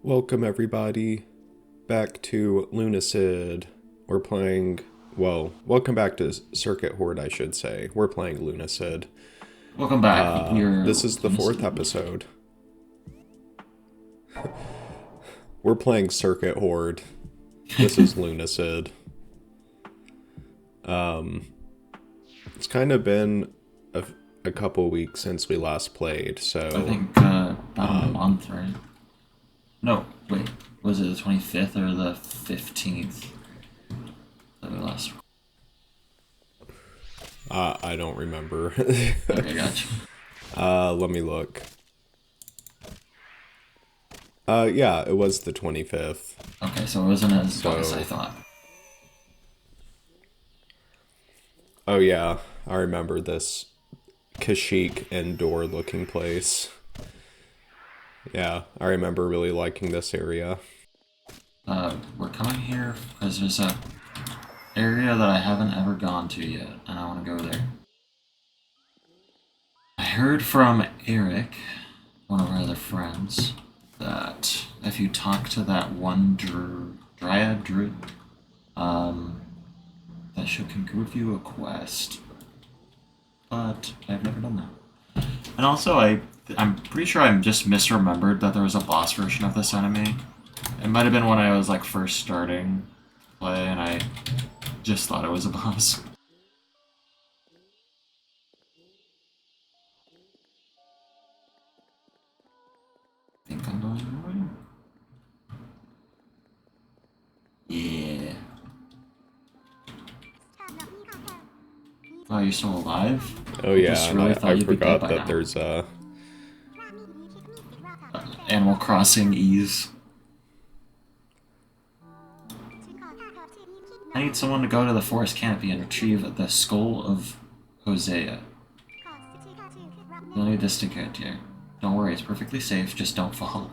Welcome everybody back to Lunacid. We're playing, welcome back to Circuit Horde, I should say. We're playing Lunacid. Welcome back. This is the fourth episode. We're playing Circuit Horde. This is Lunacid. It's kind of been a couple weeks since we last played, so... I think about a month, right? No, wait. Was it the 25th or the 15th that we last... I don't remember. Okay, gotcha. Let me look. Yeah, it was the 25th. Okay, so it wasn't as long as I thought. Oh yeah, I remember this Kashyyyk indoor looking place. Yeah, I remember really liking this area. We're coming here because there's a area that I haven't ever gone to yet, and I want to go there. I heard from Eric, one of our other friends, that if you talk to that one dryad druid, that she can give you a quest. But I've never done that. And also, I'm pretty sure I just misremembered that there was a boss version of this enemy. It might have been when I was like first starting to play, and I just thought it was a boss. I think I'm going the right way. Yeah. Oh, you're still alive? Oh yeah, just and really I thought you'd be dead forgot by that now. there's Animal Crossing ease. I need someone to go to the forest canopy and retrieve the skull of Hosea. You'll need this to get here. Don't worry, it's perfectly safe, just don't fall.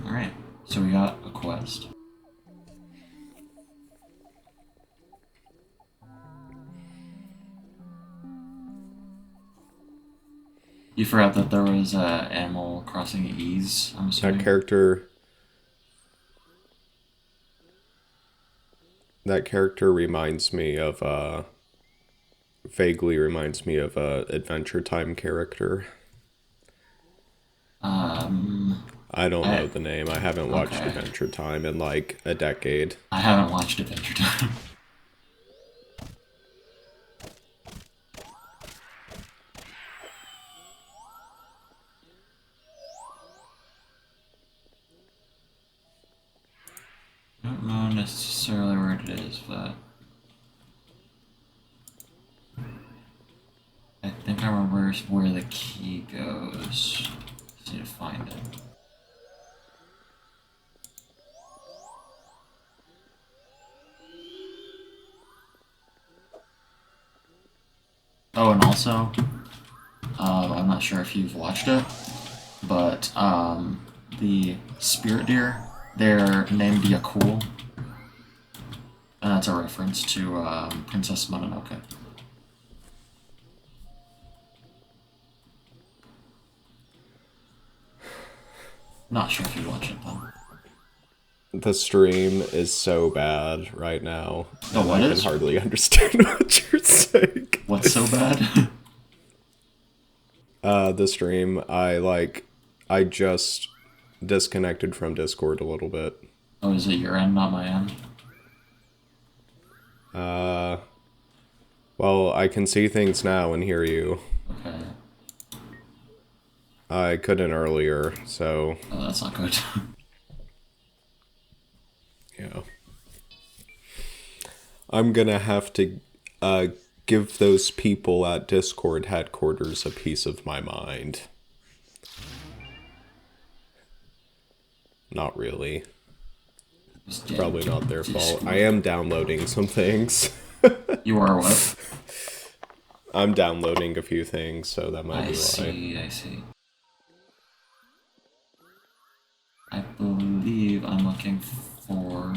Alright, so we got a quest. You forgot that there was Animal Crossing ease, I'm assuming? That character reminds me of, vaguely reminds me of a Adventure Time character. I don't know the name. I haven't watched Adventure Time in like a decade. I haven't watched Adventure Time. I don't know necessarily where it is, but I think I remember where the key goes. Just need to find it. Oh, and also, I'm not sure if you've watched it, but the spirit deer, they're named Yakul, and that's a reference to Princess Mononoke. Not sure if you watch it though. The stream is so bad right now. Oh, what I is? can hardly understand what you're saying. What's so bad? The stream, I just disconnected from Discord a little bit. Oh, is it your end, not my end? Well, I can see things now and hear you. Okay. I couldn't earlier, so... Oh, that's not good. Yeah. I'm gonna have to, give those people at Discord headquarters a piece of my mind. Not really. Probably not their fault. I am downloading some things. You are what? I'm downloading a few things, so that might be why. I see. I believe I'm looking for...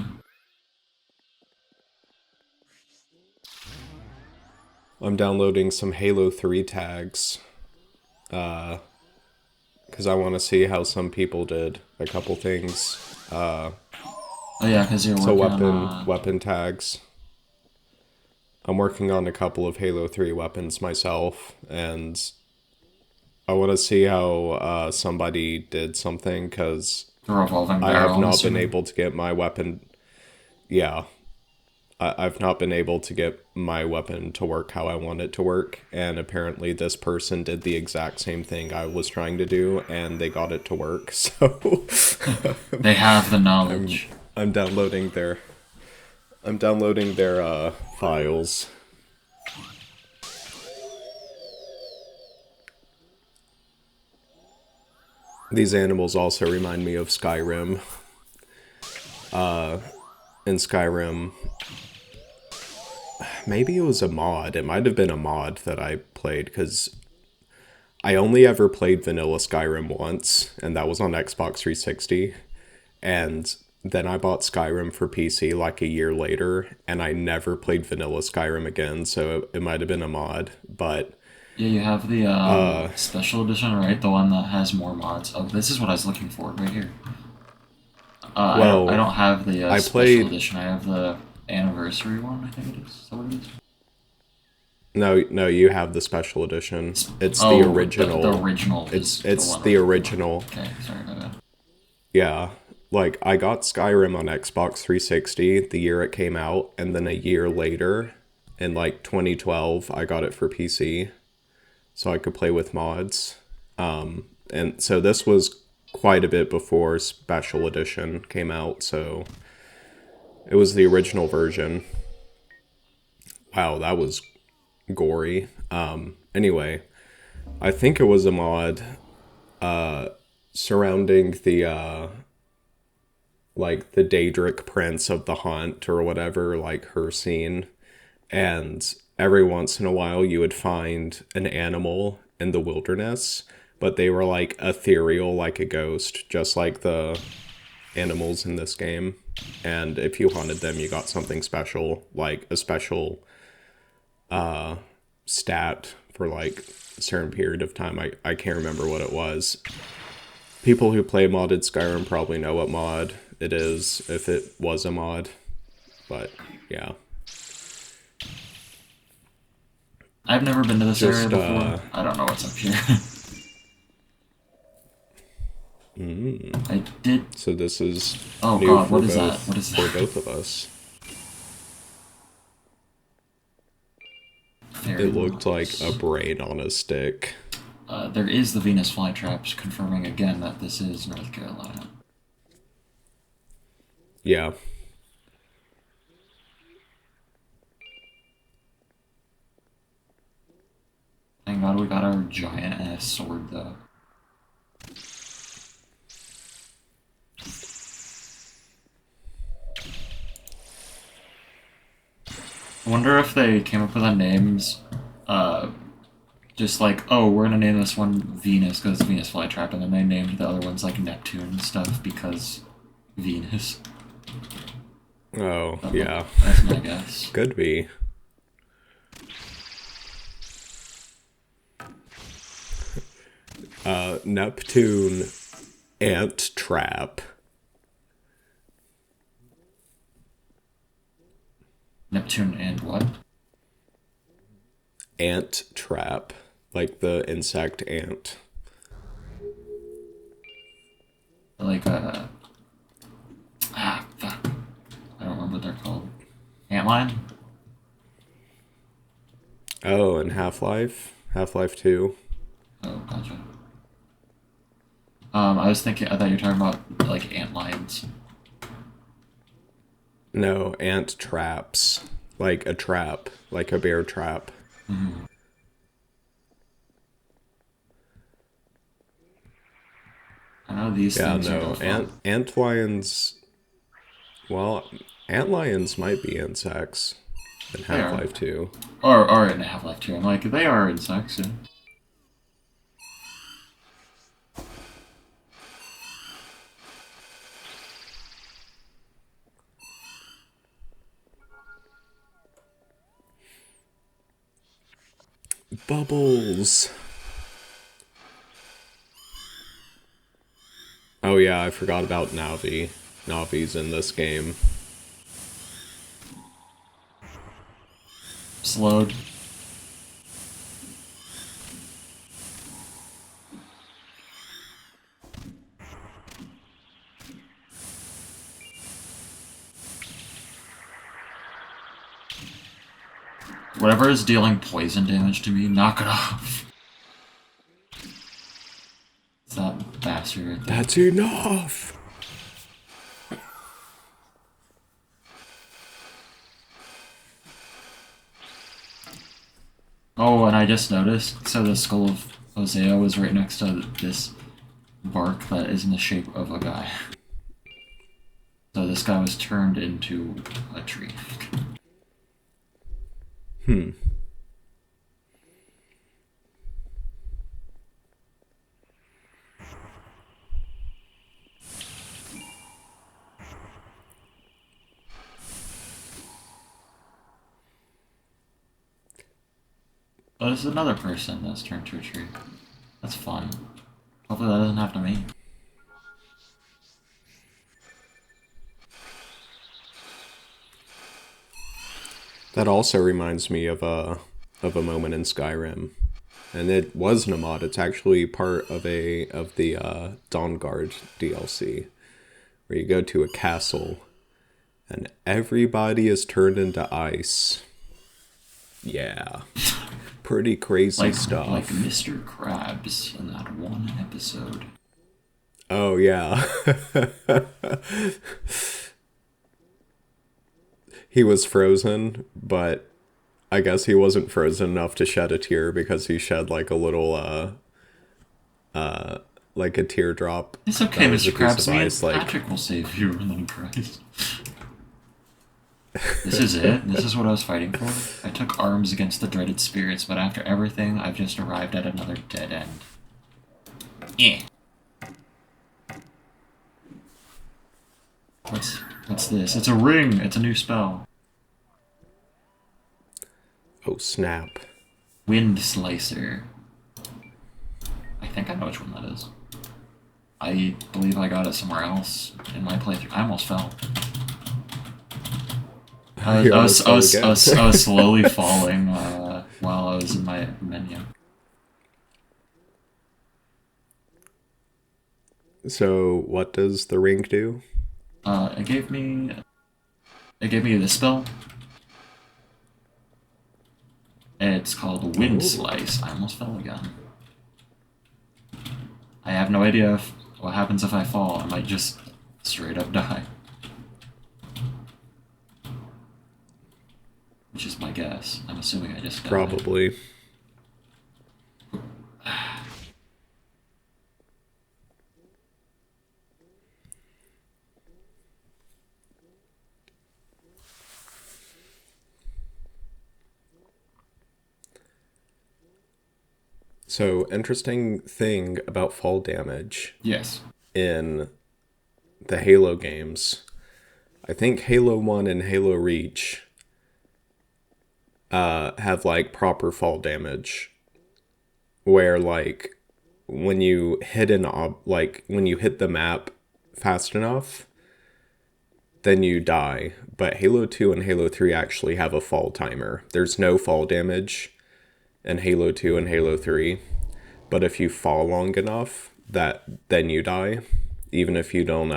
I'm downloading some Halo 3 tags. because I want to see how some people did a couple things. Oh yeah, because you're So working on weapon tags. I'm working on a couple of Halo 3 weapons myself, and I want to see how somebody did something, because the revolving I have barrel, I'm not been assuming. able to get my weapon. Yeah, I've not been able to get my weapon to work how I want it to work, and apparently this person did the exact same thing I was trying to do, and they got it to work. So They have the I'm knowledge. I'm downloading their files. These animals also remind me of Skyrim. In Skyrim, maybe it was a mod. It might have been a mod that I played, because I only ever played vanilla Skyrim once, and that was on Xbox 360. And then I bought Skyrim for PC like a year later, and I never played vanilla Skyrim again, so it might have been a mod. But Yeah, you have the special edition, right? The one that has more mods. Oh, this is what I was looking for right here. I well, don't have the I special played. edition. I have the anniversary one. I think it is. Is that what it is? No, you have the special edition. It's the Oh, the original. original is the It's one the I'm looking for. original. Okay, sorry about that. Yeah. Like, I got Skyrim on Xbox 360 the year it came out, and then a year later, in like 2012, I got it for PC so I could play with mods. And so this was quite a bit before Special Edition came out, so it was the original version. Wow, that was gory. Anyway, I think it was a mod surrounding the like the Daedric Prince of the Hunt or whatever, like her scene. And every once in a while you would find an animal in the wilderness, but they were like ethereal, like a ghost, just like the animals in this game. And if you hunted them, you got something special, like a special stat for like a certain period of time. I can't remember what it was. People who play modded Skyrim probably know what mod it is, if it was a mod. But yeah. I've never been to this area Just before. I don't know what's up here. I did. so this is Oh new God, what is that? What is for that? both of us. Fairy It looked like a moths. brain on a stick. There is the Venus flytraps, confirming again that this is North Carolina. Yeah. Thank God we got our giant ass sword though. I wonder if they came up with the names, uh, just like, oh, we're gonna name this one Venus because it's Venus flytrap, and then they named the other ones like Neptune and stuff because Venus. Oh, But, yeah. that's my guess. Could be. Neptune ant trap. Neptune and what? Ant trap. Like the insect ant. Like fuck. I don't remember what they're called. Antlion? Oh, and Half-Life? Half-Life 2. Oh, gotcha. I was thinking. I thought you were talking about like ant lions. No, ant traps. Like a trap. Like a bear trap. Mm-hmm. I know these Yeah, things are no no. fun. Ant lions. Well, ant lions might be insects in They are, Half-Life 2. or in Half-Life 2. I'm like, they are insects. Yeah. Bubbles. Oh yeah, I forgot about Navi. Navi's in this game. Slowed. Whatever is dealing poison damage to me, knock it off. It's that bastard right there. That's enough! Oh, and I just noticed, so the skull of Hosea was right next to this bark that is in the shape of a guy. So this guy was turned into a tree. Hmm. Oh, there's another person that's turned to a tree. That's fun. Hopefully that doesn't happen to me. That also reminds me of a moment in Skyrim, and it wasn't a mod. It's actually part of the Dawn Guard DLC, where you go to a castle, and everybody is turned into ice. Yeah, pretty crazy stuff. Like Mr. Krabs in that one episode. Oh yeah. He was frozen, but I guess he wasn't frozen enough to shed a tear because he shed like a little like a teardrop. It's okay, That was a Mr. piece Krabs. of Me ice, and like Patrick will save you, and then Christ. This is it? This is what I was fighting for? I took arms against the dreaded spirits, but after everything, I've just arrived at another dead end. Eh. What's this? It's a ring! It's a new spell. oh snap. Wind Slicer. I think I know which one that is. I believe I got it somewhere else in my playthrough. I almost fell. I You was, almost I was, fell I was, again. I was slowly falling while I was in my menu. So what does the ring do? It gave me this spell. It's called Wind Oh. Slice. I almost fell again. I have no idea what happens if I fall. I might just straight up die. Which is my guess. I'm assuming I just died. Probably. So interesting thing about fall damage Yes. in the Halo games. I think Halo 1 and Halo Reach have like proper fall damage where like when you hit when you hit the map fast enough, then you die. But Halo 2 and Halo 3 actually have a fall timer. There's no fall damage in Halo 2 and Halo 3, but if you fall long enough, then you die, even if you don't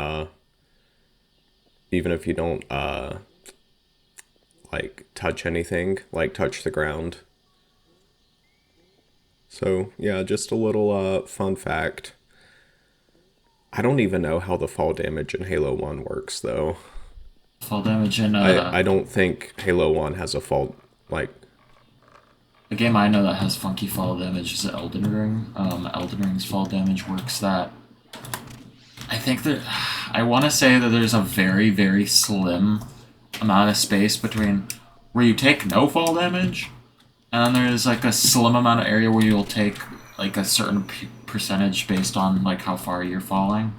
like touch anything, like touch the ground. So, yeah, just a little fun fact. I don't even know how the fall damage in Halo 1 works though. Fall damage in I don't think Halo 1 has a fall like a game I know that has funky fall damage is Elden Ring. Elden Ring's fall damage works that I think that I want to say that there's a very, very slim amount of space between where you take no fall damage, and then there's like a slim amount of area where you'll take like a certain percentage based on like how far you're falling,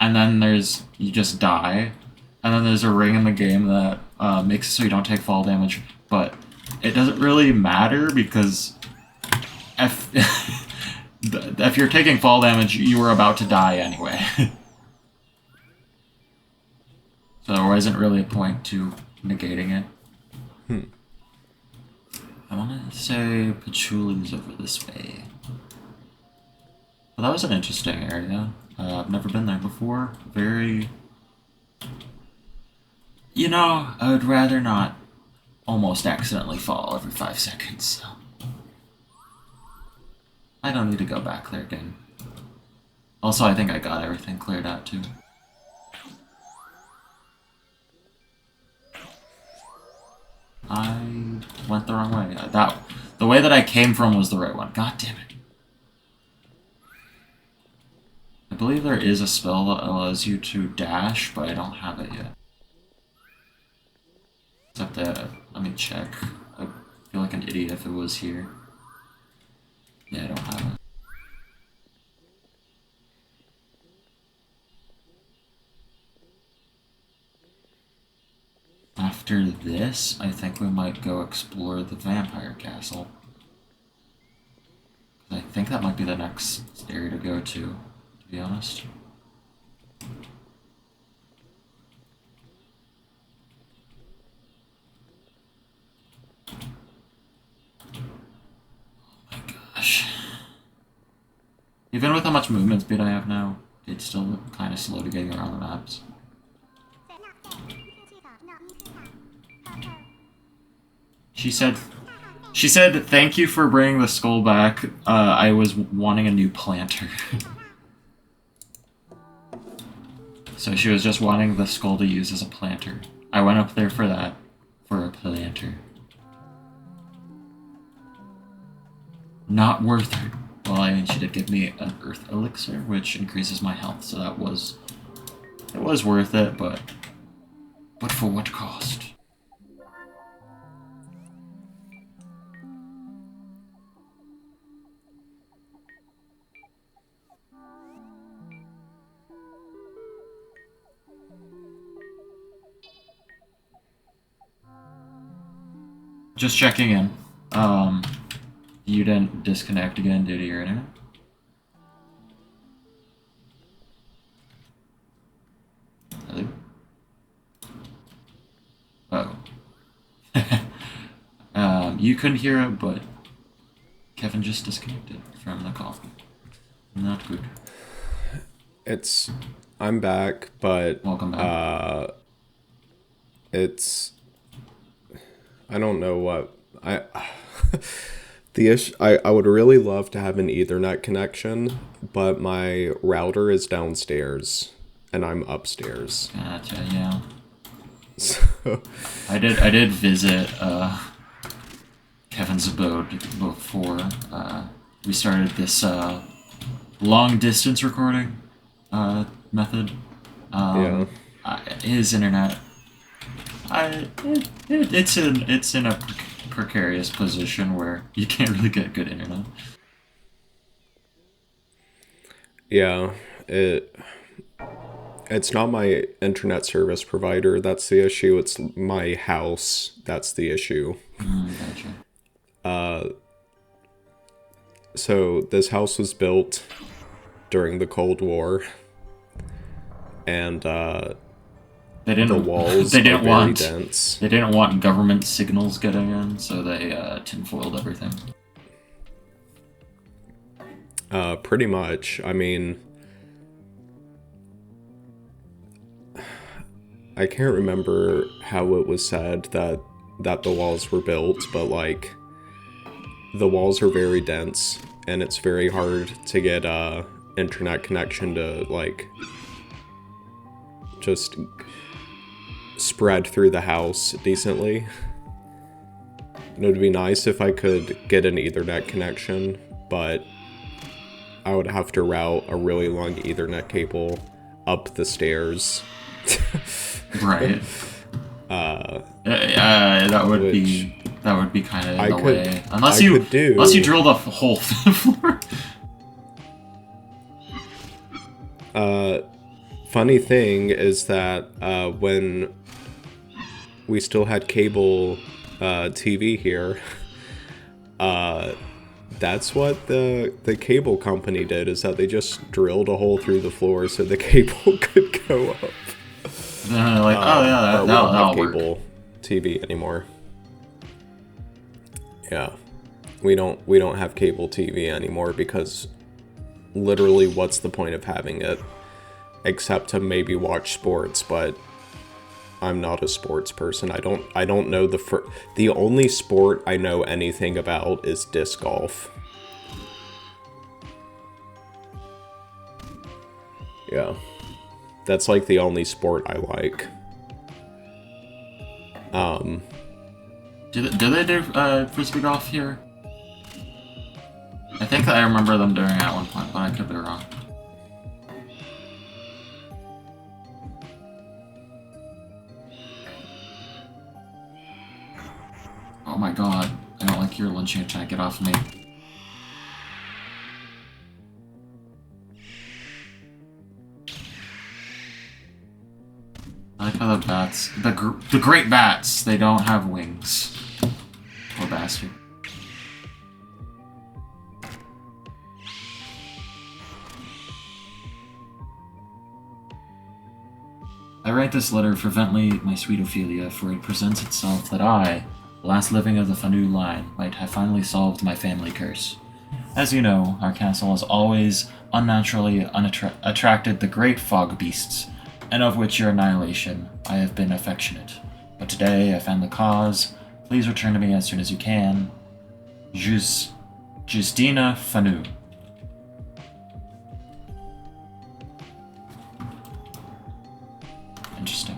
and then there's you just die, and then there's a ring in the game that makes it so you don't take fall damage, but it doesn't really matter because if if you're taking fall damage, you were about to die anyway. So there wasn't really a point to negating it. I want to say Patchouli's over this way. Well, that was an interesting area. I've never been there before. Very... You know, I would rather not almost accidentally fall every 5 seconds, so... I don't need to go back there again. Also, I think I got everything cleared out, too. I went the wrong way. The way that I came from was the right one. God damn it. I believe there is a spell that allows you to dash, but I don't have it yet. Except that, let me check. I feel like an idiot if it was here. Yeah, I don't have it. After this, I think we might go explore the vampire castle. I think that might be the next area to go to be honest. Oh my gosh. Even with how much movement speed I have now, it's still kind of slow to getting around the maps. She said, thank you for bringing the skull back. I was wanting a new planter. So she was just wanting the skull to use as a planter. I went up there for that. For a planter. Not worth it. Well, I mean, she did give me an earth elixir, which increases my health, so that was... It was worth it, but for what cost? Just checking in. You didn't disconnect again due to your internet? Hello? Oh. You couldn't hear it, but Kevin just disconnected from the call. Not good. I'm back, but... Welcome back. I don't know what... The issue... I would really love to have an Ethernet connection, but my router is downstairs, and I'm upstairs. Gotcha, yeah. So... I did visit, Kevin's abode before, we started this, long-distance recording, method. Yeah. His internet... It's in a precarious position where you can't really get good internet. Yeah, it's not my internet service provider that's the issue, it's my house that's the issue. Gotcha. So this house was built during the Cold War, and the walls are very dense. They didn't want government signals getting in, so they tinfoiled everything. Pretty much. I mean, I can't remember how it was said that the walls were built, but like the walls are very dense, and it's very hard to get internet connection to like just spread through the house decently. And it would be nice if I could get an Ethernet connection, but I would have to route a really long Ethernet cable up the stairs. Right. That would be kind of in the way. Unless you drill the hole through the floor. Funny thing is that when we still had cable TV here, that's what the cable company did, is that they just drilled a hole through the floor so the cable could go up. Then they're like, oh yeah, But we don't have that'll work. cable TV anymore. Yeah, we don't have cable TV anymore because literally, what's the point of having it? Except to maybe watch sports, but I'm not a sports person. I don't know the only sport I know anything about is disc golf. Yeah. That's like the only sport I like. Do they do frisbee golf here? I think I remember them doing it at one point, but I could be wrong. Oh my god, I don't like your lynching attack. Get off me. I like how the bats, the great bats, they don't have wings. Poor bastard. I write this letter fervently, my sweet Ophelia, for it presents itself that I, last living of the Fanu line, might have finally solved my family curse. As you know, our castle has always unnaturally attracted the great fog beasts, and of which your annihilation I have been affectionate. But today I found the cause. Please return to me as soon as you can. Justina Fanu. Interesting.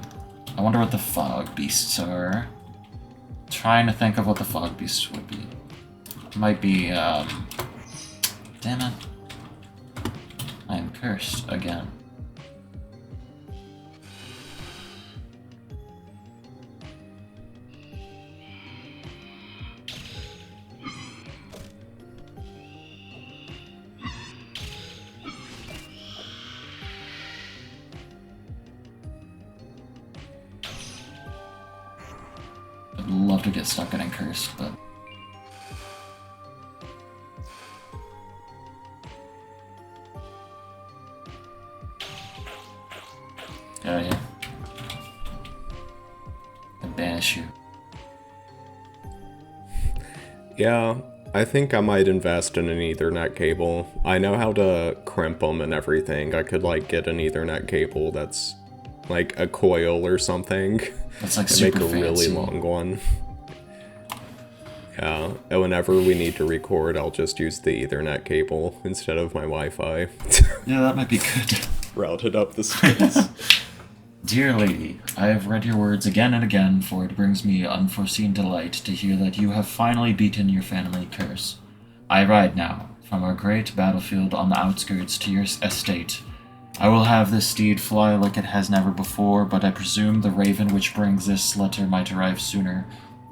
I wonder what the fog beasts are. Trying to think of what the fog beasts would be. Might be, damn it. I am cursed again. I'd love to get stuck getting cursed, but... Get out of here. I banish you. Yeah, I think I might invest in an Ethernet cable. I know how to crimp them and everything. I could, like, get an Ethernet cable that's, like, a coil or something. That's, like, and super make a really long one. Yeah, and whenever we need to record, I'll just use the Ethernet cable instead of my Wi-Fi. Yeah, that might be good. Routed up the space. Dear lady, I have read your words again and again, for it brings me unforeseen delight to hear that you have finally beaten your family curse. I ride now, from our great battlefield on the outskirts to your estate. I will have this steed fly like it has never before, but I presume the raven which brings this letter might arrive sooner.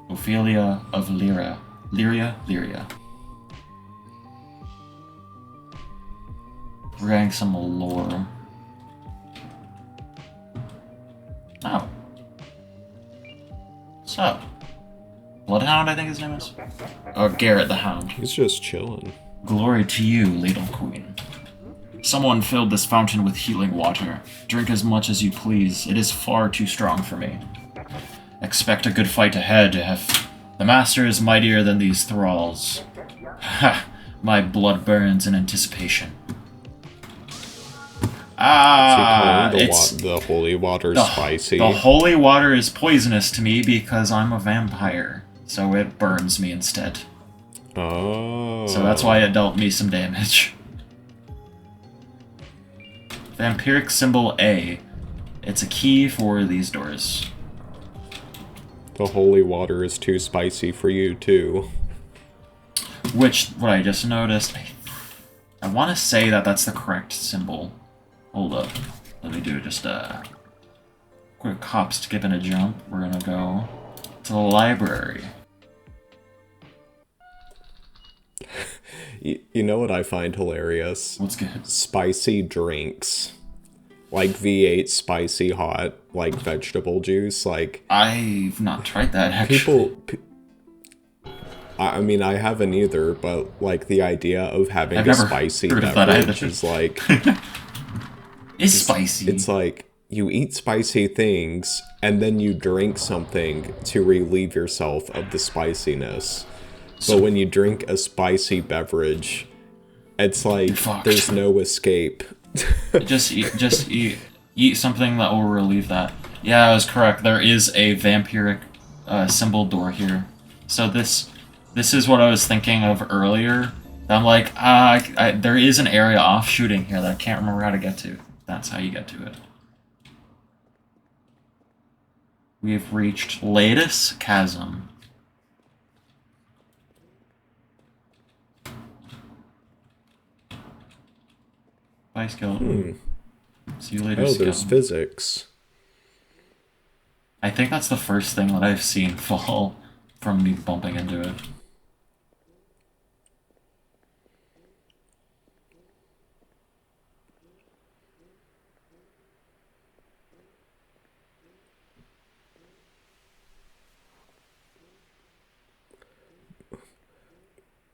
Ophelia of Lyria. Lyria. We're getting some lore. Oh. So. Bloodhound, I think his name is? Or Garrett the Hound. He's just chilling. Glory to you, Ladle Queen. Someone filled this fountain with healing water. Drink as much as you please. It is far too strong for me. Expect a good fight ahead, if the master is mightier than these thralls. Ha! My blood burns in anticipation. Ah, it's the holy water spicy. The holy water is poisonous to me because I'm a vampire, so it burns me instead. Oh. So that's why it dealt me some damage. Vampiric symbol A. It's a key for these doors. The holy water is too spicy for you, too. Which, what I just noticed, I want to say that that's the correct symbol. Hold up. Let me do just a quick hop, skip, and a jump. We're gonna go to the library. You know what I find hilarious? What's good? Spicy drinks. Like V8 spicy hot, like vegetable juice, like... I've not tried that, actually. I mean, I haven't either, but, like, the idea of having I've a never spicy heard of that beverage either. is, like... It's spicy. It's like, you eat spicy things and then you drink something to relieve yourself of the spiciness. But So when you drink a spicy beverage, it's you're like fucked. there's no escape. Eat something that will relieve that. Yeah, I was correct. There is a vampiric symbol door here. So this is what I was thinking of earlier. I'm like, there is an area offshooting here that I can't remember how to get to. That's how you get to it. We've reached Lattice Chasm. Bye, skeleton. See you later, Oh, there's skeleton. physics. I think that's the first thing that I've seen fall from me bumping into it.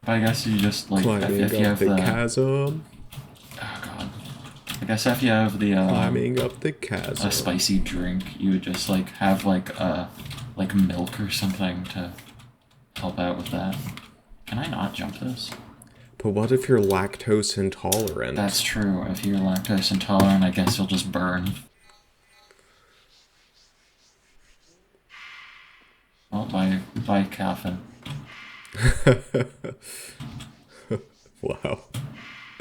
But I guess you just like Climbing if you up have the the chasm. oh god, I guess if you have the Climbing up the a chasm. spicy drink, you would just like have like milk or something to help out with that. Can I not jump this? But what if you're lactose intolerant? That's true. If you're lactose intolerant, I guess you'll just burn. Oh, by caffeine. Wow.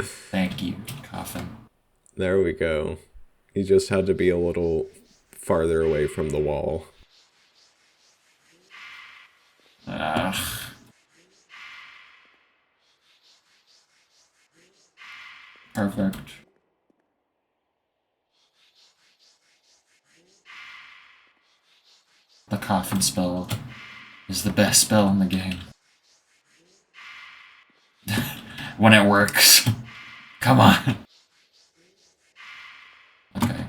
Thank you, caffeine. There we go. You just had to be a little farther away from the wall. Ugh. Perfect. The coffin spell is the best spell in the game. When it works. Come on. Okay. Can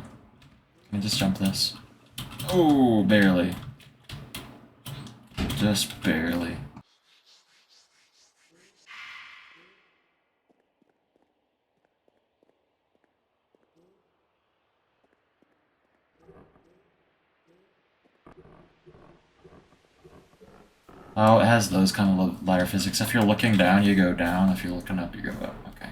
I just jump this? Oh, barely. Just barely. Oh, it has those kind of liar physics. If you're looking down, you go down. If you're looking up, you go up. Okay.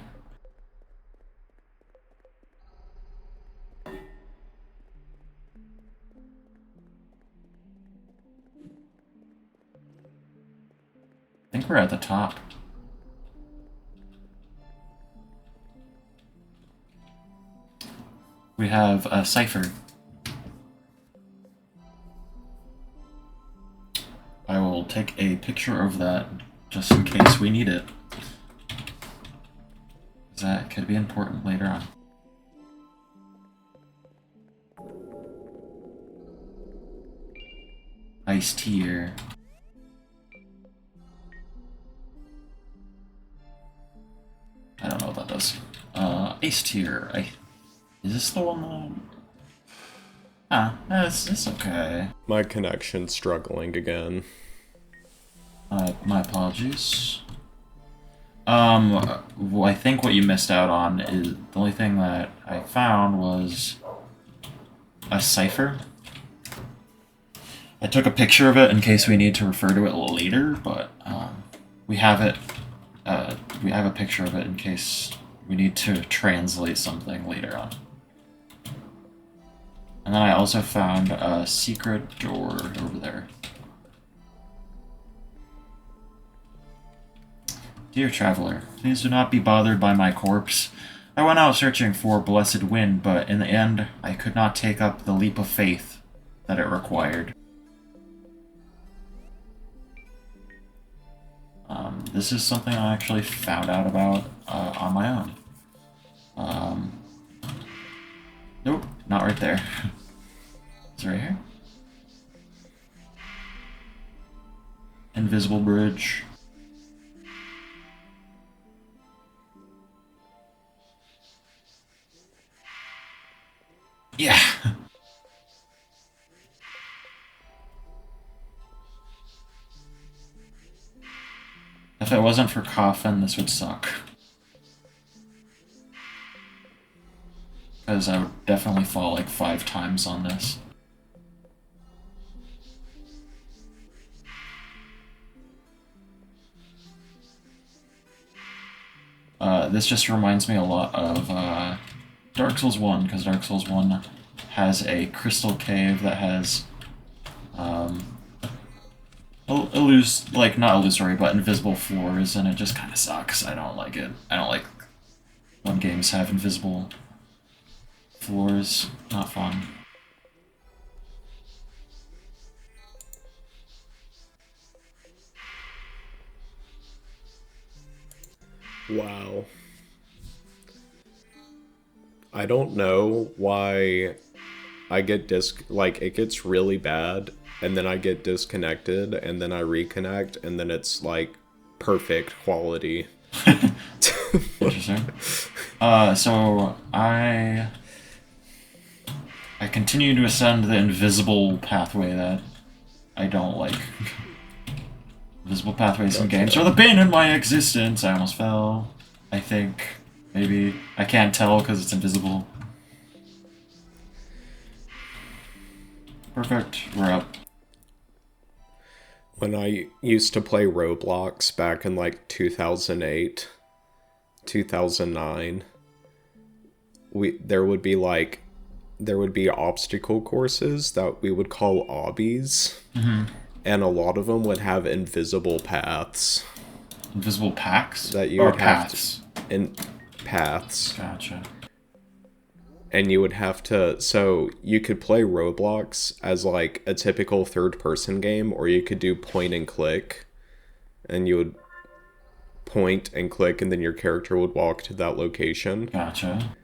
I think we're at the top. We have a cipher. I will take a picture of that just in case we need it. That could be important later on. Iced tier. I don't know what that does. Iced tier. Is this the one that... it's okay. My connection's struggling again. My apologies. Well, I think what you missed out on is the only thing that I found was a cipher. I took a picture of it in case we need to refer to it later, but we have it. We have a picture of it in case we need to translate something later on. And then I also found a secret door over there. Dear traveler, please do not be bothered by my corpse. I went out searching for blessed wind, but in the end, I could not take up the leap of faith that it required. This is something I actually found out about on my own. Nope, not right there. It's right here. Invisible bridge. Yeah. If it wasn't for coffin, this would suck. because I would definitely fall like 5 times on this. This just reminds me a lot of Dark Souls 1, because Dark Souls 1 has a crystal cave that has not illusory, but invisible floors, and it just kind of sucks. I don't like it. I don't like when games have invisible floors. Not fun. Wow. I don't know why I get like it gets really bad and then I get disconnected and then I reconnect and then it's like perfect quality. Interesting. So I continue to ascend the invisible pathway that I don't like. Invisible pathways in games are the bane in my existence. I almost fell. I think. Maybe. I can't tell because it's invisible. Perfect. We're up. When I used to play Roblox back in like 2008, 2009, there would be obstacle courses that we would call obbies. Mm-hmm. And a lot of them would have invisible paths. Invisible packs? That you or would have paths? In paths. Gotcha. And you would have to, so you could play Roblox as like a typical third-person game, or you could do point and click, and you would point and click, and then your character would walk to that location. Gotcha.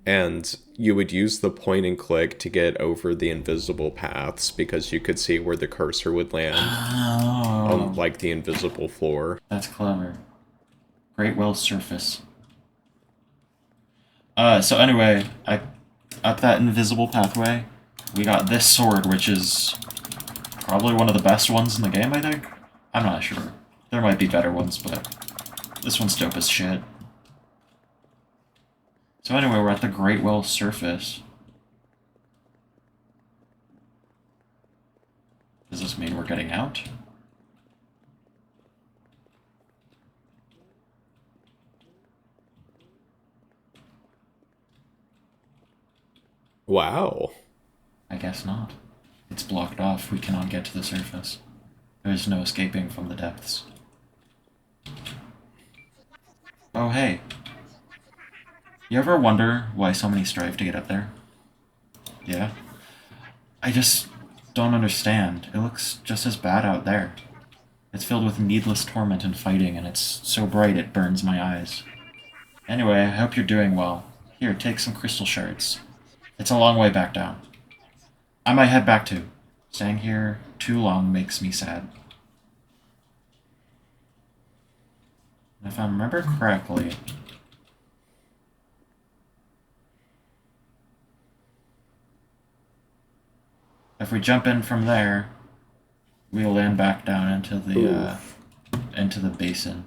And you would use the point and click to get over the invisible paths because you could see where the cursor would land on like the invisible floor. That's clever. Great well surface. So anyway, up that invisible pathway, we got this sword, which is probably one of the best ones in the game, I think? I'm not sure. There might be better ones, but this one's dope as shit. So anyway, we're at the Great Well surface. Does this mean we're getting out? Wow. I guess not. It's blocked off. We cannot get to the surface. There's no escaping from the depths. Oh, hey. You ever wonder why so many strive to get up there? Yeah? I just don't understand. It looks just as bad out there. It's filled with needless torment and fighting, and it's so bright it burns my eyes. Anyway, I hope you're doing well. Here, take some crystal shards. It's a long way back down. I might head back too. Staying here too long makes me sad. If I remember correctly, if we jump in from there, we'll land back down into the basin.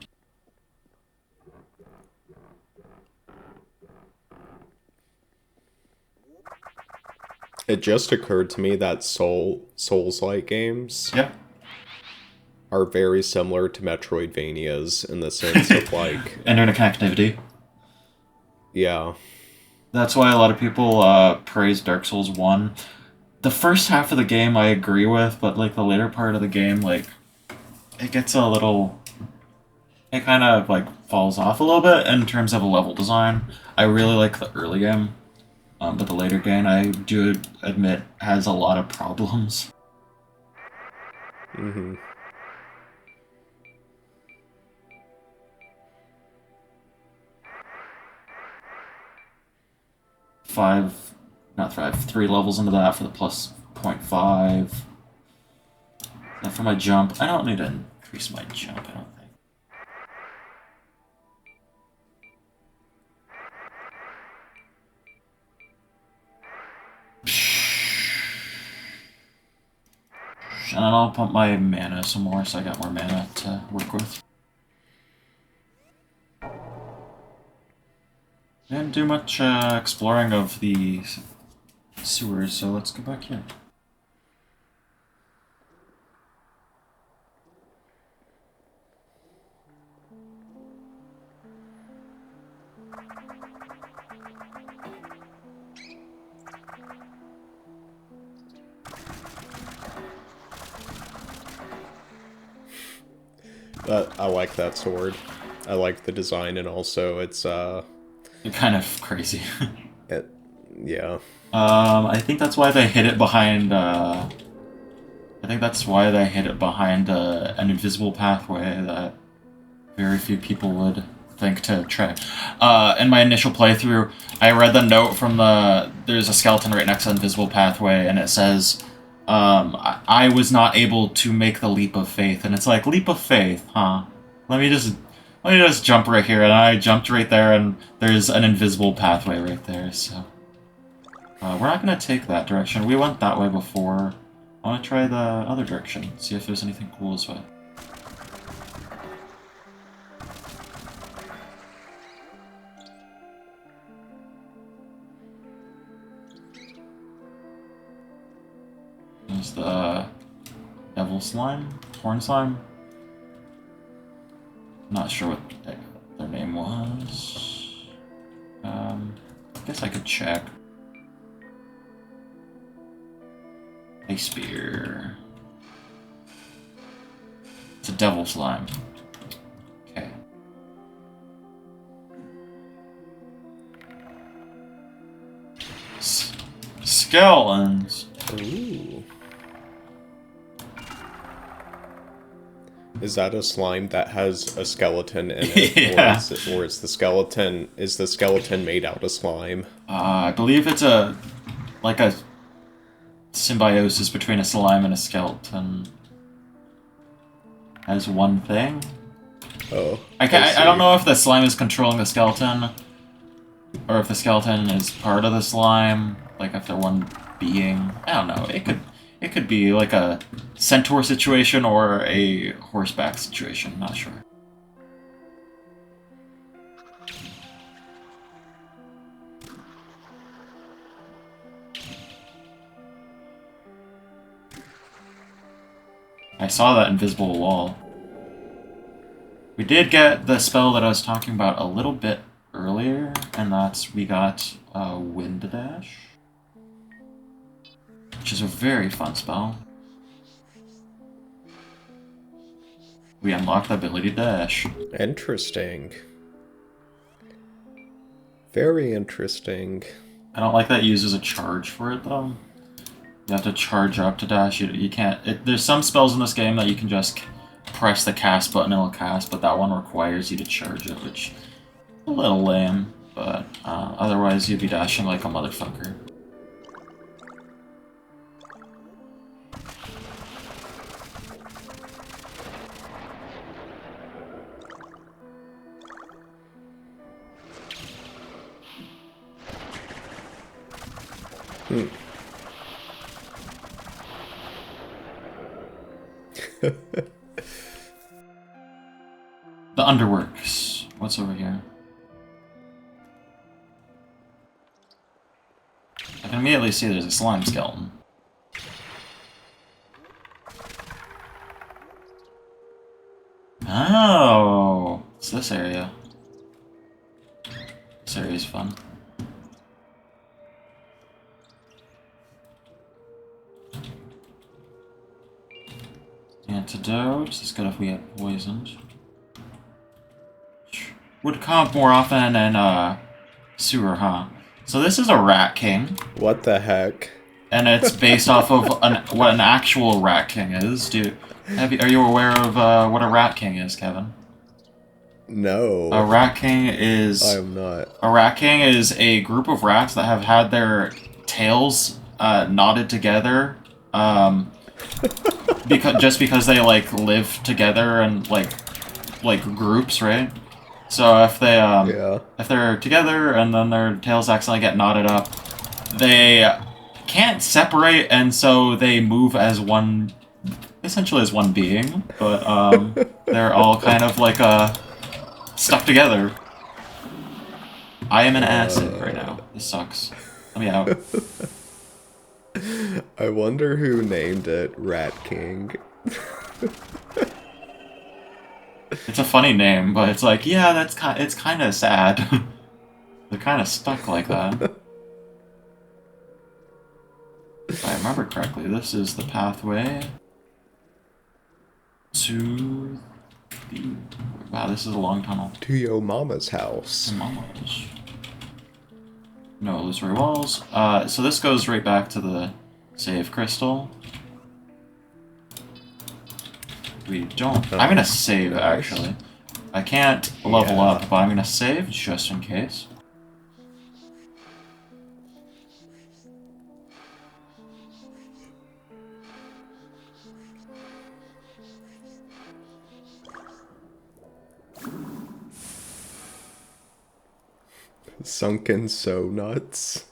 It just occurred to me that Souls-like games Yep. are very similar to Metroidvanias in the sense of like... Internet connectivity. Yeah. That's why a lot of people praise Dark Souls 1. The first half of the game I agree with, but like the later part of the game, like, it gets a little... It kind of like falls off a little bit in terms of a level design. I really like the early game. But the later game, I do admit, has a lot of problems. Mm-hmm. Three levels into that for the plus 0.5. And for my jump, I don't need to increase my jump, I don't think. And then I'll pump my mana some more, so I got more mana to work with. Didn't do much exploring of the sewers, so let's go back here. I like that sword. I like the design, and also it's You're kind of crazy. it, yeah. I think that's why they hid it behind. I think that's why they hid it behind an invisible pathway that very few people would think to try. In my initial playthrough, I read the note from there's a skeleton right next to the invisible pathway, and it says, I was not able to make the leap of faith. And it's like, leap of faith, huh? Let me just jump right here. And I jumped right there, and there's an invisible pathway right there, so. We're not gonna take that direction. We went that way before. I wanna try the other direction, see if there's anything cool as well. There's the devil slime? Horn slime? Not sure what their name was. I guess I could check. A spear. It's a devil slime. Okay. Skeletons. Ooh. Is that a slime that has a skeleton in it, Yeah. or is the skeleton made out of slime? I believe it's like a symbiosis between a slime and a skeleton. As one thing. Oh, I don't know if the slime is controlling the skeleton, or if the skeleton is part of the slime. Like if they're one being. I don't know. It could be like a centaur situation or a horseback situation. Not sure. I saw that invisible wall. We did get the spell that I was talking about a little bit earlier, and that's we got Wind Dash, which is a very fun spell. We unlocked the ability to dash. interesting. Very interesting. I don't like that it uses a charge for it though. You have to charge up to dash. You can't. There's some spells in this game that you can just press the cast button and it'll cast, but that one requires you to charge it, which is a little lame. But otherwise, you'd be dashing like a motherfucker. The Underworks. What's over here? I can immediately see there's a slime skeleton. Oh, it's this area. This area's fun. Antidote. It's good if we get poisoned. Would come up more often in sewer, huh? So this is a rat king. What the heck? And it's based off of what an actual rat king is. Are you aware of what a rat king is, Kevin? No. A rat king is. I am not. A rat king is a group of rats that have had their tails knotted together, because they like live together and like groups, right? So if they if they're together and then their tails accidentally get knotted up, they can't separate, and so they move as one, essentially as one being. But they're all kind of like stuck together. I am an acid right now. This sucks. Let me out. I wonder who named it Rat King. It's a funny name, but it's like, yeah, it's kind of sad. They're kind of stuck like that. If I remember correctly, this is the pathway to the... Wow, this is a long tunnel. To your mama's house. Mama's. No illusory walls. So this goes right back to the save crystal. We don't... I'm gonna save, Nice. actually. I can't level up, but I'm gonna save just in case. Sunken so nuts.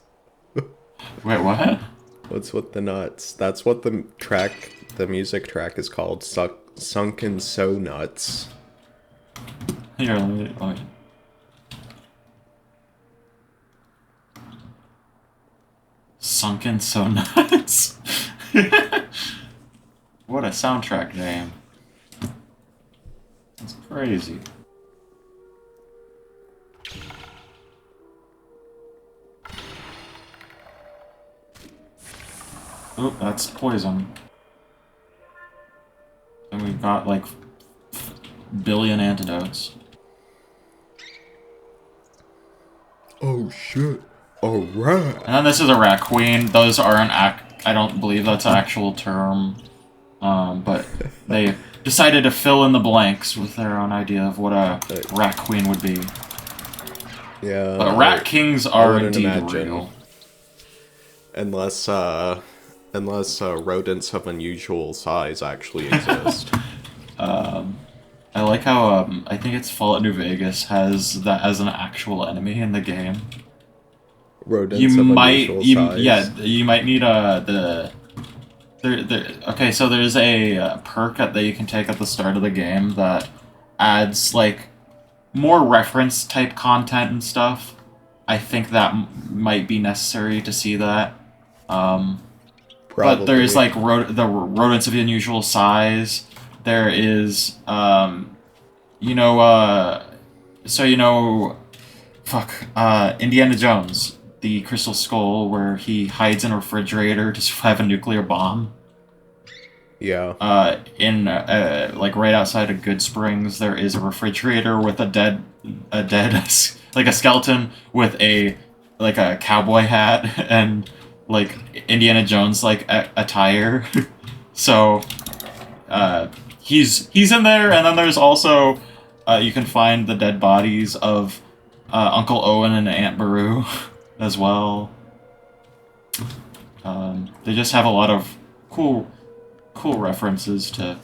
Wait, what? What's with the nuts? That's what the music track is called. Sunken so nuts. Here, let me... Sunken so nuts. What a soundtrack name. That's crazy. Oh, that's poison. And we've got like billion antidotes. Oh shit. Alright. And then this is a rat queen. Those aren't I don't believe that's an actual term. But they decided to fill in the blanks with their own idea of what a rat queen would be. Yeah. But rat kings are indeed imagine. real. Unless rodents of unusual size actually exist. I like how I think it's Fallout New Vegas has that as an actual enemy in the game. Rodents of unusual size. Yeah, you might need okay, so there's a perk that you can take at the start of the game that adds like more reference type content and stuff. I think that might be necessary to see that. But there's like the rodents of unusual size. There is Indiana Jones, the Crystal Skull, where he hides in a refrigerator to survive a nuclear bomb. Yeah. Like right outside of Good Springs, there is a refrigerator with a dead like a skeleton with a cowboy hat and like Indiana Jones like attire. So he's in there, and then there's also you can find the dead bodies of Uncle Owen and Aunt Beru as well. They just have a lot of cool references to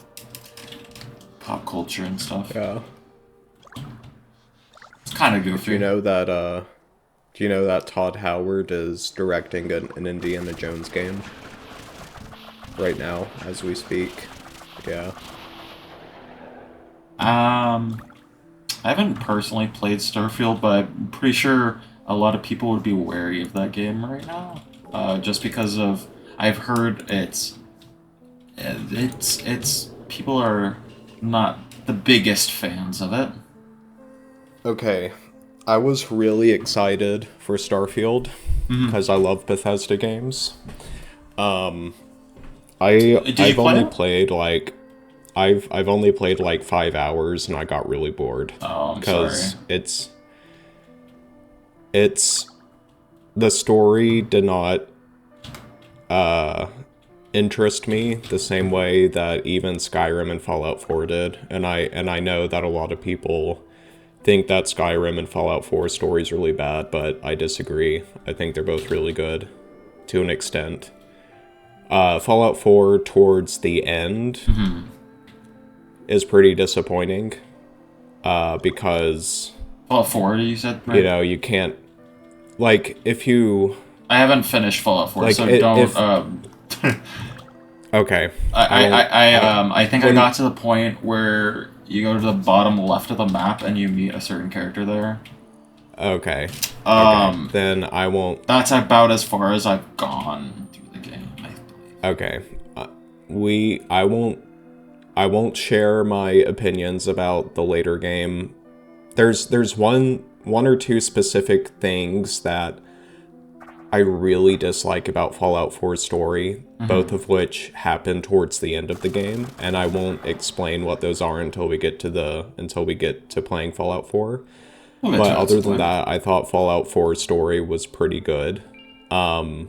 pop culture and stuff. Yeah. It's kind of goofy. Do you know that Todd Howard is directing an Indiana Jones game right now as we speak? Yeah. I haven't personally played Starfield, but I'm pretty sure a lot of people would be wary of that game right now. Just because of I've heard it's people are not the biggest fans of it. Okay. I was really excited for Starfield because I love Bethesda games. I've only played like 5 hours and I got really bored. Oh, I'm because sorry. it's the story did not interest me the same way that even Skyrim and Fallout 4 did, and I know that a lot of people think that Skyrim and Fallout 4 story is really bad, but I disagree. I think they're both really good to an extent. Fallout 4 towards the end is pretty disappointing because Fallout 4, you said, right? You know, you can't if you I haven't finished Fallout 4, so don't Okay. I think I got to the point where you go to the bottom left of the map and you meet a certain character there. Okay. Okay. Um, Then I won't. that's about as far as I've gone through the game, I believe. Okay. We. I won't. I won't share my opinions about the later game. There's one or two specific things that I really dislike about Fallout 4's story, both of which happen towards the end of the game, and I won't explain what those are until we get to playing Fallout 4. We'll get But to it at other some than point. that, I thought Fallout 4's story was pretty good. And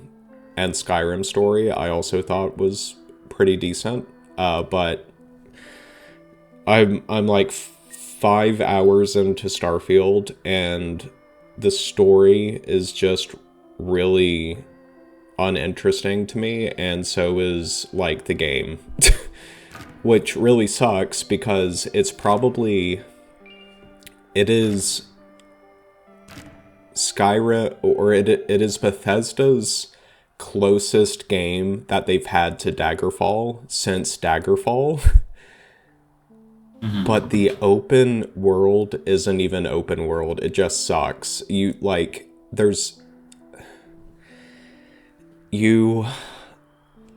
Skyrim's story I also thought was pretty decent. But I'm like 5 hours into Starfield, and the story is just really uninteresting to me, and so is like the game. Which really sucks because it is Skyrim, or it is Bethesda's closest game that they've had to Daggerfall since Daggerfall. But the open world isn't even open world. It just sucks.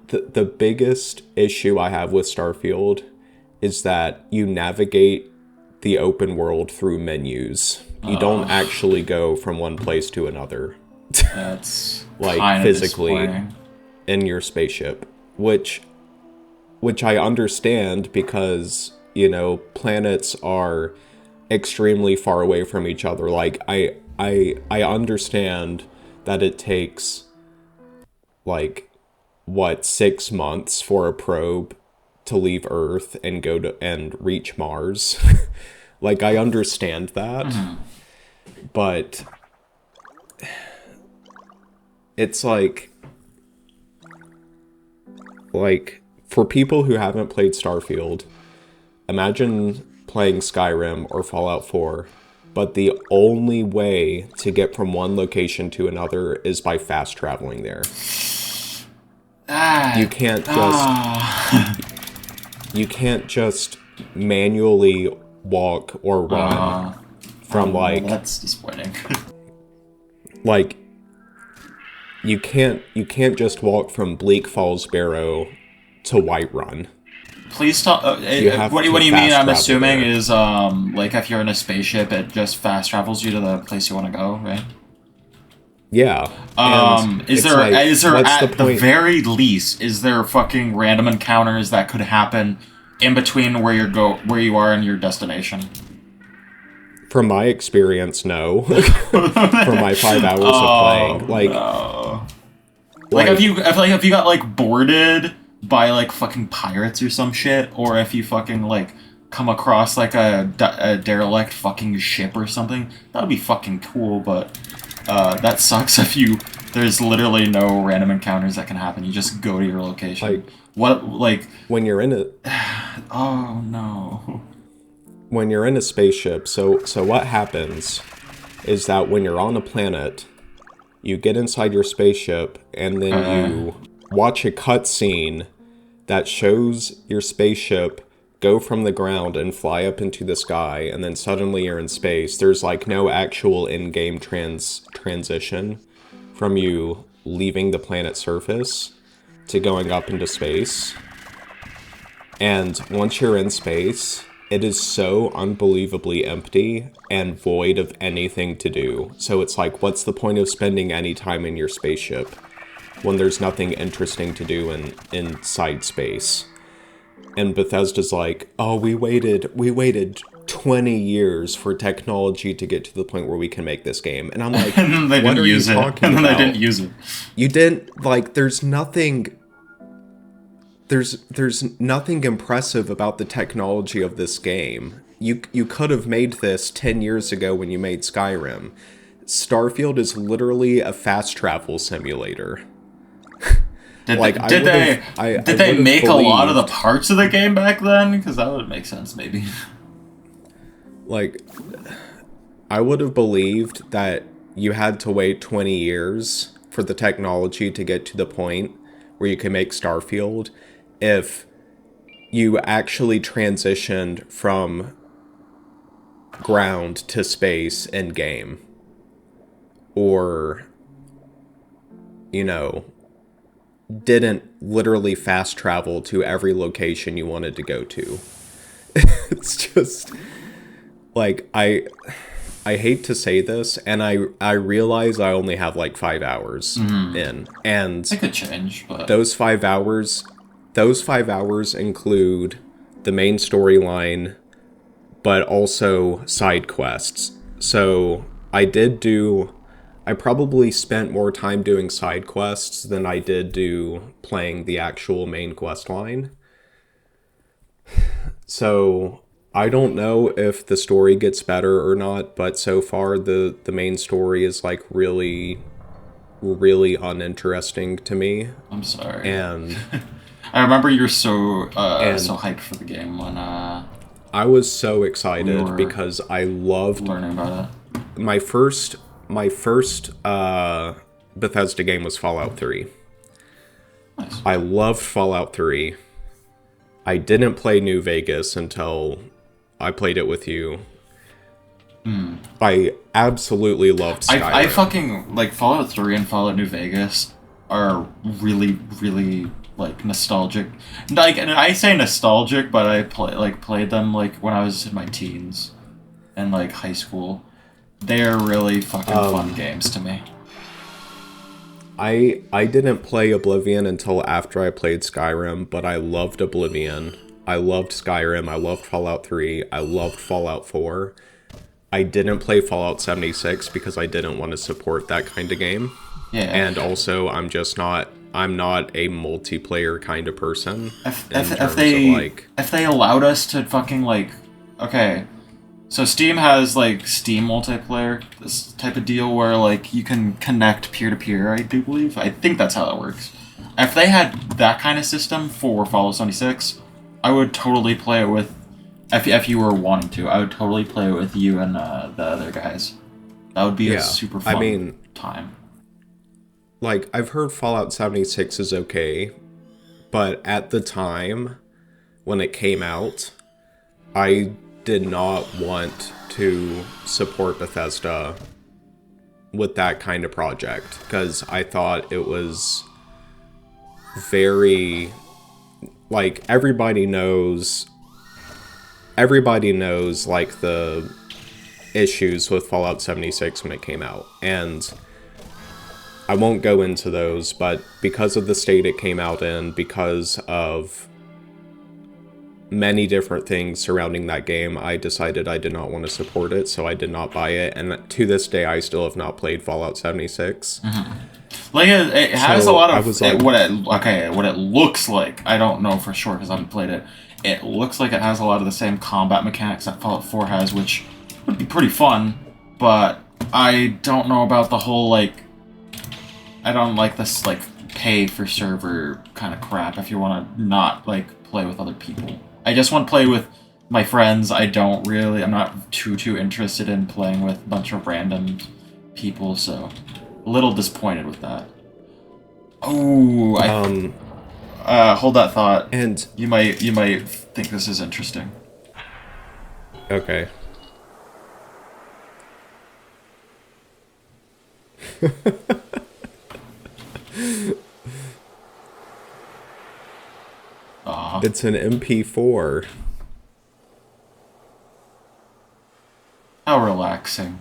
The biggest issue I have with Starfield is that you navigate the open world through menus. You don't actually go from one place to another. That's Like kind of physically disappointing. in your spaceship, which I understand because, planets are extremely far away from each other. Like I understand that it takes like 6 months for a probe to leave Earth and go to and reach Mars. Like I understand that, but it's like for people who haven't played Starfield, imagine playing Skyrim or Fallout 4, but the only way to get from one location to another is by fast traveling there. You can't just you can't just manually walk or run from well, that's disappointing. like you can't just walk from Bleak Falls Barrow to Whiterun. Please stop. You have What to do you mean? fast I'm travel assuming there. is like if you're in a spaceship, it just fast travels you to the place you want to go, right? Yeah. And Is it's there like, what's the at the point? very least is there fucking random encounters that could happen in between where you are and your destination? From my experience, no. From my 5 hours of playing, No. Like if you got like boarded by like fucking pirates or some shit, or if you fucking like come across like a derelict fucking ship or something, that would be fucking cool. But that sucks if there's literally no random encounters that can happen. You just go to your location. like What like? when you're in a Oh no. spaceship, so what happens is that when you're on a planet, you get inside your spaceship and then you watch a cutscene that shows your spaceship go from the ground and fly up into the sky, and then suddenly you're in space. There's like no actual in-game transition from you leaving the planet's surface to going up into space. And once you're in space, it is so unbelievably empty and void of anything to do. So it's like, what's the point of spending any time in your spaceship when there's nothing interesting to do inside space? And Bethesda's like, oh, we waited 20 years for technology to get to the point where we can make this game. And I'm like, And then they what didn't are you use it. talking And then about? they didn't use it. You didn't, like, there's nothing impressive about the technology of this game. You could have made this 10 years ago when you made Skyrim. Starfield is literally a fast travel simulator. Did Like, did they would've make a lot of the believed- parts of the game back then? Because that would make sense, maybe. Like, I would have believed that you had to wait 20 years for the technology to get to the point where you can make Starfield if you actually transitioned from ground to space in game. or, you know, didn't literally fast travel to every location you wanted to go to. It's just like I hate to say this, and I realize I only have like 5 hours in, and It could change, but those 5 hours, include the main storyline, but also side quests. So I probably spent more time doing side quests than I did do playing the actual main quest line. So I don't know if the story gets better or not, but so far the main story is like really, really uninteresting to me. I'm sorry. And I remember you were so and hyped for the game when I was so we excited were because I loved learning about it. my first Bethesda game was Fallout 3. Nice. I loved Fallout 3. I didn't play New Vegas until I played it with you. I absolutely loved Skyrim. I fucking like Fallout 3 and Fallout New Vegas are really, really like nostalgic. Like, and I say nostalgic, but I played them like when I was in my teens and like high school. They are really fucking fun games to me. I didn't play Oblivion until after I played Skyrim, but I loved Oblivion. I loved Skyrim. I loved Fallout 3. I loved Fallout 4. I didn't play Fallout 76 because I didn't want to support that kind of game. Yeah. And also, I'm not a multiplayer kind of person. If they allowed us to fucking like, okay, so Steam has like Steam multiplayer, this type of deal where like you can connect peer to peer. I do believe. I think that's how that works. If they had that kind of system for Fallout 76, I would totally play it with. If you were wanting to, I would totally play it with you and the other guys. That would be a super fun time. Like, I've heard Fallout 76 is okay, but at the time when it came out, I did not want to support Bethesda with that kind of project because I thought it was very, like, everybody knows like the issues with Fallout 76 when it came out, and I won't go into those, but because of the state it came out in, because of many different things surrounding that game, I decided I did not want to support it, so I did not buy it, and to this day I still have not played Fallout 76. Like it has So a lot I of was like- what it looks like. I don't know for sure because I haven't played it. It looks like it has a lot of the same combat mechanics that Fallout 4 has, which would be pretty fun. But I don't know about the whole like. I don't like this like pay for server kind of crap. If you want to not like play with other people, I just want to play with my friends. I'm not too interested in playing with a bunch of random people. So. A little disappointed with that. Oh, hold that thought. And you might think this is interesting. okay. It's an MP4. How relaxing.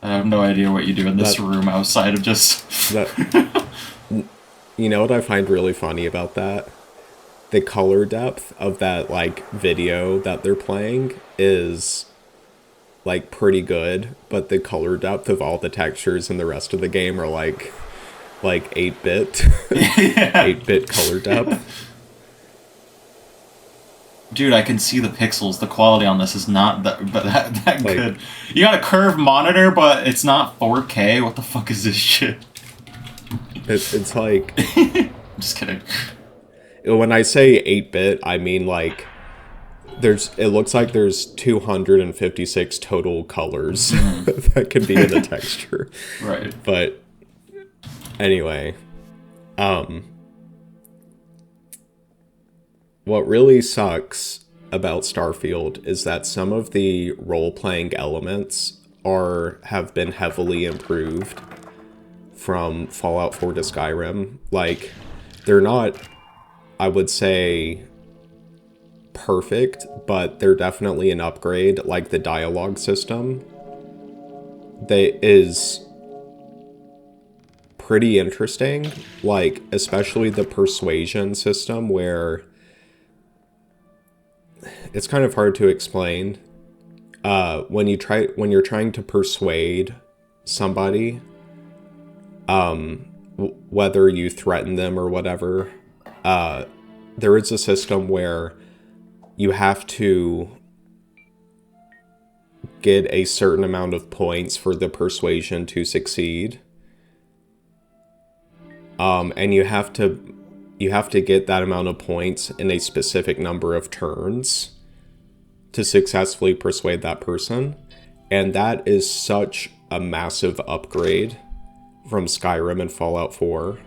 I have no idea what you do in this room outside of just... You know what I find really funny about that? The color depth of that, like, video that they're playing is, like, pretty good, but the color depth of all the textures in the rest of the game are, like 8-bit. Yeah. 8-bit color depth. Dude, I can see the pixels. The quality on this is not that good. You got a curved monitor, but it's not 4K. What the fuck is this shit? It's like... I'm just kidding. When I say 8-bit, I mean, like, it looks like there's 256 total colors that can be in the texture. Right. But, anyway, what really sucks about Starfield is that some of the role-playing elements have been heavily improved from Fallout 4 to Skyrim. Like, they're not, I would say, perfect, but they're definitely an upgrade. Like the dialogue system, they is pretty interesting. Like, especially the persuasion system, where it's kind of hard to explain. When you're trying to persuade somebody, whether you threaten them or whatever, there is a system where you have to get a certain amount of points for the persuasion to succeed. And you have to get that amount of points in a specific number of turns to successfully persuade that person. And that is such a massive upgrade from Skyrim and Fallout 4.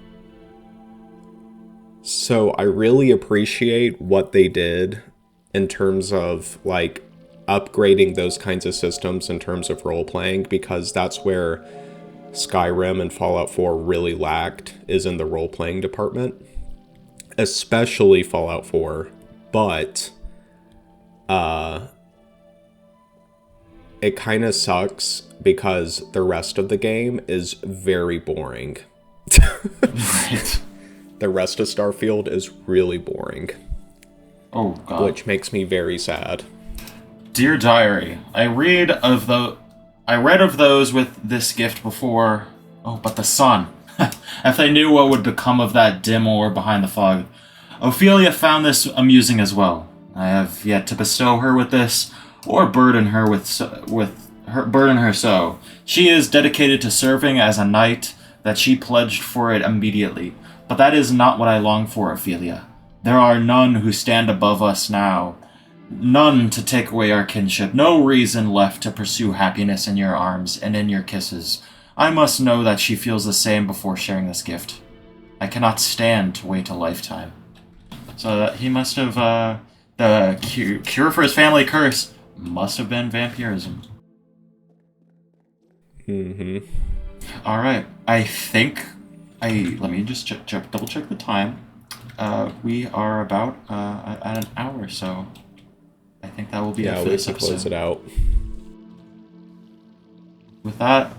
So I really appreciate what they did in terms of, like, upgrading those kinds of systems in terms of role-playing, because that's where Skyrim and Fallout 4 really lacked, is in the role-playing department. Especially Fallout 4. But it kind of sucks because the rest of the game is very boring. Right. The rest of Starfield is really boring. Oh, God. Which makes me very sad. Dear Diary, I read of those with this gift before. Oh, but the sun. If they knew what would become of that dim orb behind the fog. Ophelia found this amusing as well. I have yet to bestow her with this, or burden her so. She is dedicated to serving as a knight that she pledged for it immediately. But that is not what I long for, Ophelia. There are none who stand above us now. None to take away our kinship. No reason left to pursue happiness in your arms and in your kisses. I must know that she feels the same before sharing this gift. I cannot stand to wait a lifetime. So he must have, the cure for his family curse must have been vampirism. Mm-hmm. Alright, I think let me just double check the time. We are about at an hour, so I think that will be it for this episode. Close it out. With that,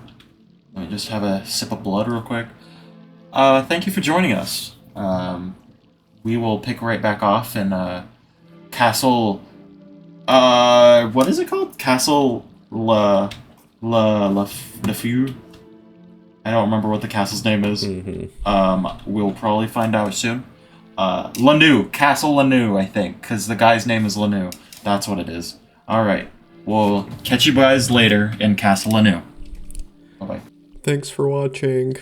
let me just have a sip of blood real quick. Thank you for joining us. We will pick right back off in Castle. What is it called? Castle Le Feu. I don't remember what the castle's name is. Mm-hmm. We'll probably find out soon. Lanu, Castle Lanu, I think, because the guy's name is Lanu. That's what it is. All right, we'll catch you guys later in Castle Lanu. Bye bye. Thanks for watching.